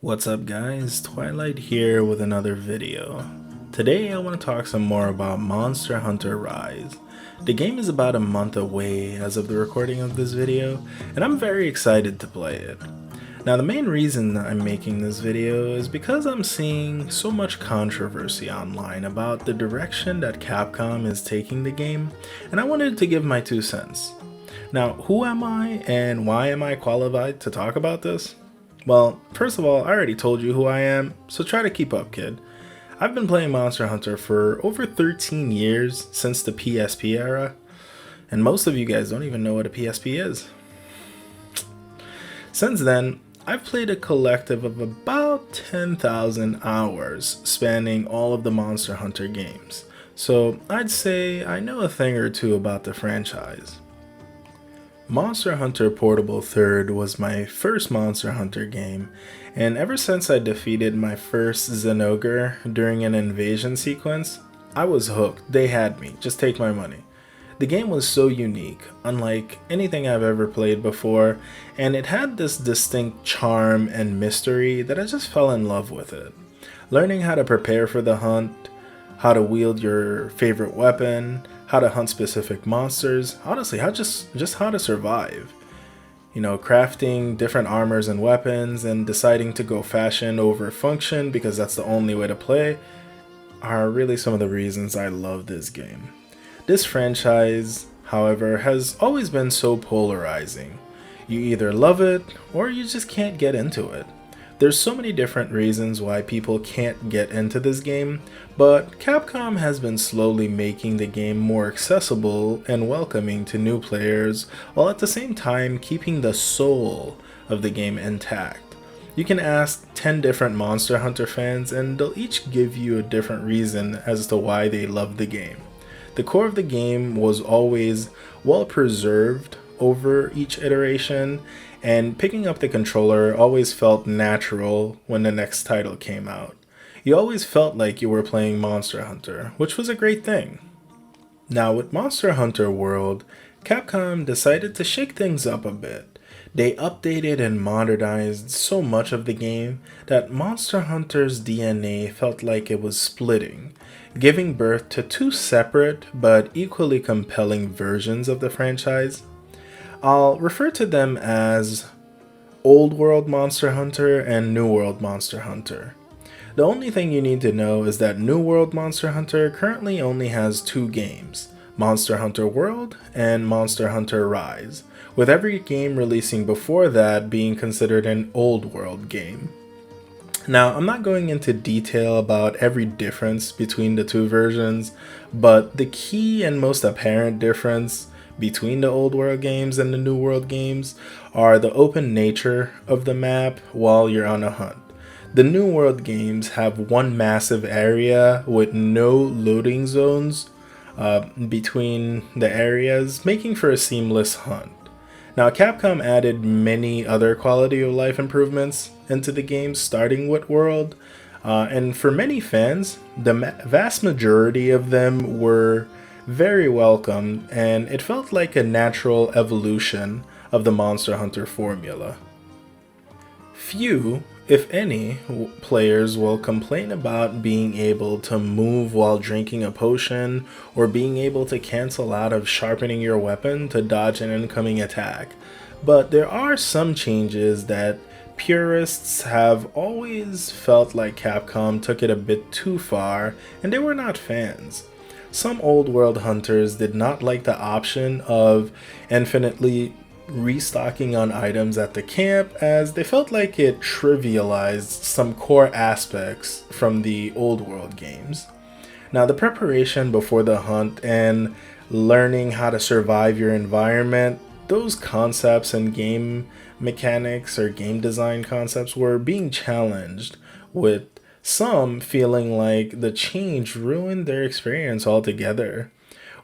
What's up guys, Twilight here with another video. Today I want to talk some more about Monster Hunter Rise. The game is about a month away as of the recording of this video, and I'm very excited to play it. Now the main reason that I'm making this video is because I'm seeing so much controversy online about the direction that Capcom is taking the game, and I wanted to give my 2 cents. Now who am I and why am I qualified to talk about this? Well, first of all, I already told you who I am, so try to keep up, kid. I've been playing Monster Hunter for over 13 years, since the PSP era, and most of you guys don't even know what a PSP is. Since then, I've played a collective of about 10,000 hours spanning all of the Monster Hunter games, so I'd say I know a thing or two about the franchise. Monster Hunter Portable 3rd was my first Monster Hunter game, and ever since I defeated my first Zinogre during an invasion sequence, I was hooked. They had me. Just take my money. The game was so unique, unlike anything I've ever played before, and it had this distinct charm and mystery that I just fell in love with it. Learning how to prepare for the hunt, how to wield your favorite weapon, how to hunt specific monsters, honestly, just how to survive. You know, crafting different armors and weapons and deciding to go fashion over function because that's the only way to play are really some of the reasons I love this game. This franchise, however, has always been so polarizing. You either love it or you just can't get into it. There's so many different reasons why people can't get into this game, but Capcom has been slowly making the game more accessible and welcoming to new players, while at the same time keeping the soul of the game intact. You can ask 10 different Monster Hunter fans and they'll each give you a different reason as to why they love the game. The core of the game was always well preserved over each iteration, and picking up the controller always felt natural when the next title came out. You always felt like you were playing Monster Hunter, which was a great thing. Now with Monster Hunter World, Capcom decided to shake things up a bit. They updated and modernized so much of the game that Monster Hunter's DNA felt like it was splitting, giving birth to two separate but equally compelling versions of the franchise. I'll refer to them as Old World Monster Hunter and New World Monster Hunter. The only thing you need to know is that New World Monster Hunter currently only has 2 games, Monster Hunter World and Monster Hunter Rise, with every game releasing before that being considered an Old World game. Now, I'm not going into detail about every difference between the 2 versions, but the key and most apparent difference between the Old World games and the New World games are the open nature of the map while you're on a hunt. The New World games have one massive area with no loading zones between the areas, making for a seamless hunt. Now, Capcom added many other quality of life improvements into the game, starting with World, and for many fans, the vast majority of them were very welcome, and it felt like a natural evolution of the Monster Hunter formula. Few, if any, players will complain about being able to move while drinking a potion or being able to cancel out of sharpening your weapon to dodge an incoming attack, but there are some changes that purists have always felt like Capcom took it a bit too far and they were not fans. Some Old World hunters did not like the option of infinitely restocking on items at the camp, as they felt like it trivialized some core aspects from the Old World games. Now, the preparation before the hunt and learning how to survive your environment, those concepts and game mechanics or game design concepts were being challenged, with some feeling like the change ruined their experience altogether.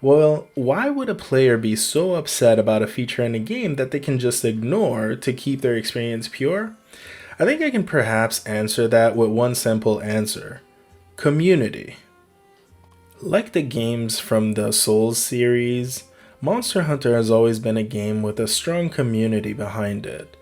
Well, why would a player be so upset about a feature in a game that they can just ignore to keep their experience pure? I think I can perhaps answer that with one simple answer: community. Like the games from the Souls series, Monster Hunter has always been a game with a strong community behind it.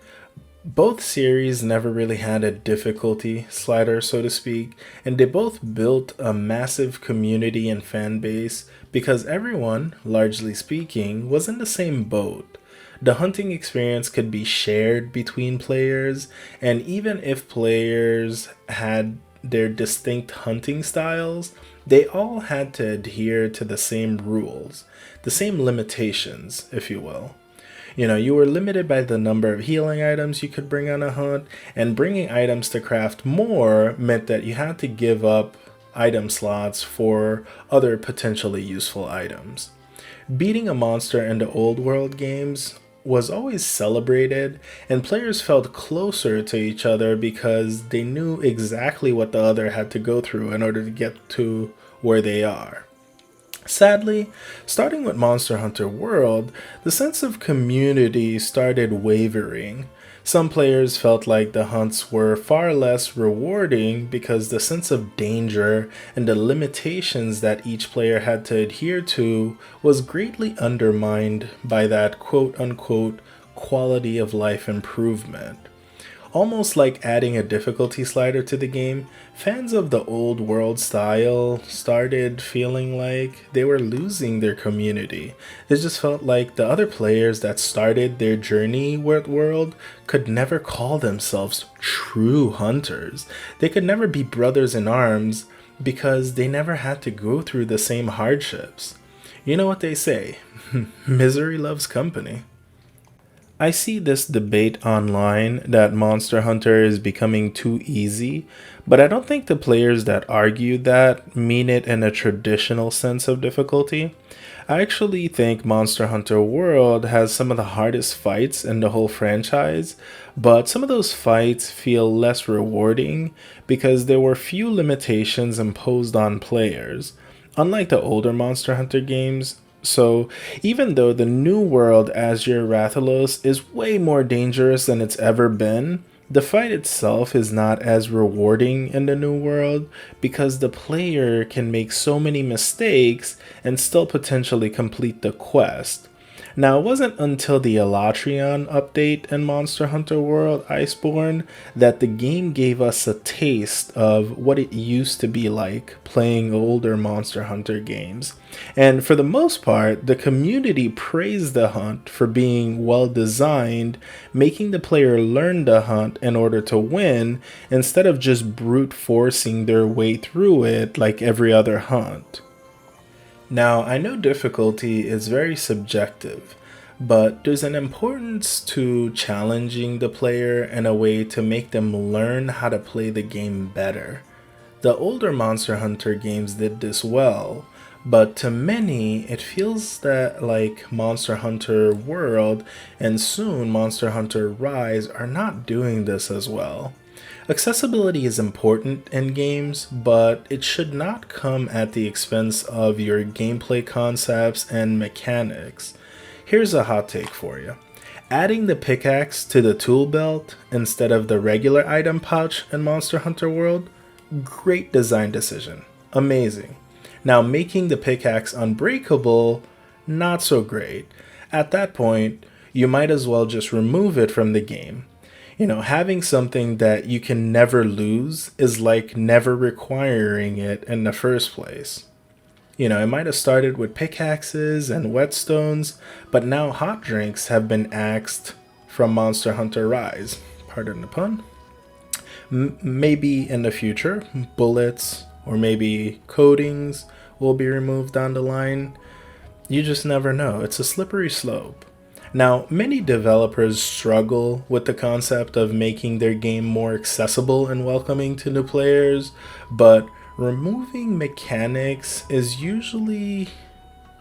Both series never really had a difficulty slider, so to speak, and they both built a massive community and fan base because everyone, largely speaking, was in the same boat. The hunting experience could be shared between players, and even if players had their distinct hunting styles, they all had to adhere to the same rules, the same limitations, if you will. You were limited by the number of healing items you could bring on a hunt, and bringing items to craft more meant that you had to give up item slots for other potentially useful items. Beating a monster in the old world games was always celebrated, and players felt closer to each other because they knew exactly what the other had to go through in order to get to where they are. Sadly, starting with Monster Hunter World, the sense of community started wavering. Some players felt like the hunts were far less rewarding because the sense of danger and the limitations that each player had to adhere to was greatly undermined by that quote unquote quality of life improvement. Almost like adding a difficulty slider to the game, fans of the old world style started feeling like they were losing their community. It just felt like the other players that started their journey with world could never call themselves true hunters. They could never be brothers in arms because they never had to go through the same hardships. You know what they say, misery loves company. I see this debate online that Monster Hunter is becoming too easy, but I don't think the players that argue that mean it in a traditional sense of difficulty. I actually think Monster Hunter World has some of the hardest fights in the whole franchise, but some of those fights feel less rewarding because there were few limitations imposed on players. Unlike the older Monster Hunter games, so, even though the new world Azure Rathalos is way more dangerous than it's ever been, the fight itself is not as rewarding in the new world because the player can make so many mistakes and still potentially complete the quest. Now, it wasn't until the Elatrion update in Monster Hunter World Iceborne that the game gave us a taste of what it used to be like playing older Monster Hunter games. And for the most part, the community praised the hunt for being well designed, making the player learn the hunt in order to win, instead of just brute forcing their way through it like every other hunt. Now, I know difficulty is very subjective, but there's an importance to challenging the player in a way to make them learn how to play the game better. The older Monster Hunter games did this well, but to many, it feels that like Monster Hunter World and soon Monster Hunter Rise are not doing this as well. Accessibility is important in games, but it should not come at the expense of your gameplay concepts and mechanics. Here's a hot take for you. Adding the pickaxe to the tool belt instead of the regular item pouch in Monster Hunter World? Great design decision. Amazing. Now making the pickaxe unbreakable? Not so great. At that point, you might as well just remove it from the game. Having something that you can never lose is like never requiring it in the first place. It might have started with pickaxes and whetstones, but now hot drinks have been axed from Monster Hunter Rise. Pardon the pun. Maybe in the future, bullets or maybe coatings will be removed down the line. You just never know. It's a slippery slope. Now, many developers struggle with the concept of making their game more accessible and welcoming to new players, but removing mechanics is usually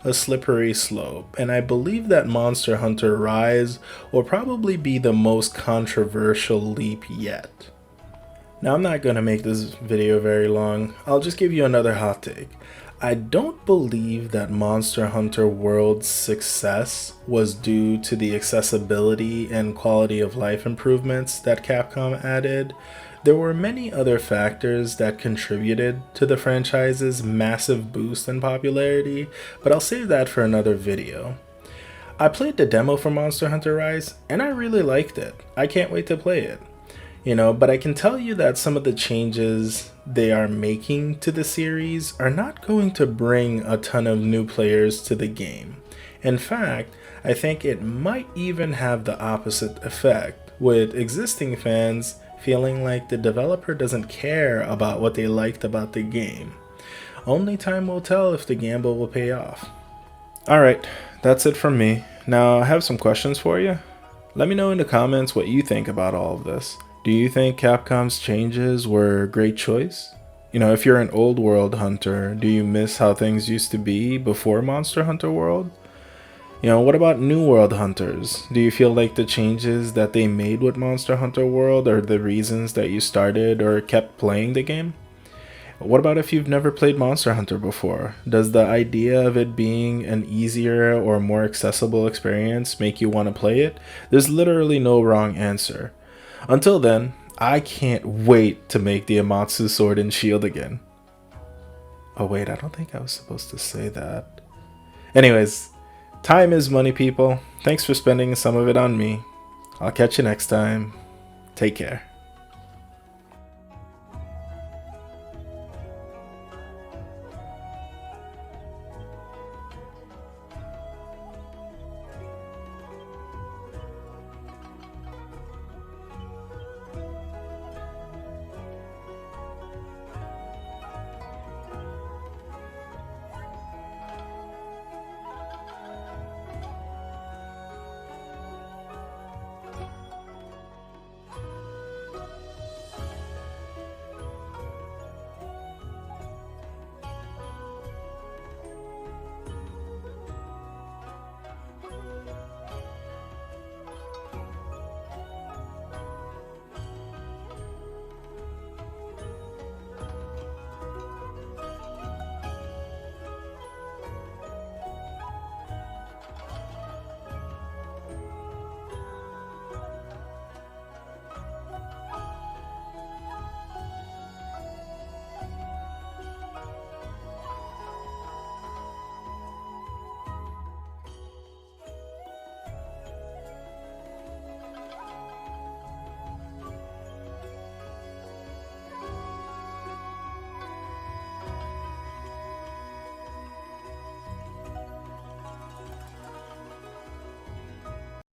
a slippery slope, and I believe that Monster Hunter Rise will probably be the most controversial leap yet. Now, I'm not going to make this video very long. I'll just give you another hot take. I don't believe that Monster Hunter World's success was due to the accessibility and quality of life improvements that Capcom added. There were many other factors that contributed to the franchise's massive boost in popularity, but I'll save that for another video. I played the demo for Monster Hunter Rise, and I really liked it. I can't wait to play it. But I can tell you that some of the changes they are making to the series are not going to bring a ton of new players to the game. In fact, I think it might even have the opposite effect, with existing fans feeling like the developer doesn't care about what they liked about the game. Only time will tell if the gamble will pay off. Alright, that's it from me. Now, I have some questions for you. Let me know in the comments what you think about all of this. Do you think Capcom's changes were a great choice? If you're an old world hunter, do you miss how things used to be before Monster Hunter World? What about New World hunters? Do you feel like the changes that they made with Monster Hunter World are the reasons that you started or kept playing the game? What about if you've never played Monster Hunter before? Does the idea of it being an easier or more accessible experience make you want to play it? There's literally no wrong answer. Until then, I can't wait to make the Amatsu Sword and Shield again. Oh wait, I don't think I was supposed to say that. Anyways, time is money, people. Thanks for spending some of it on me. I'll catch you next time. Take care.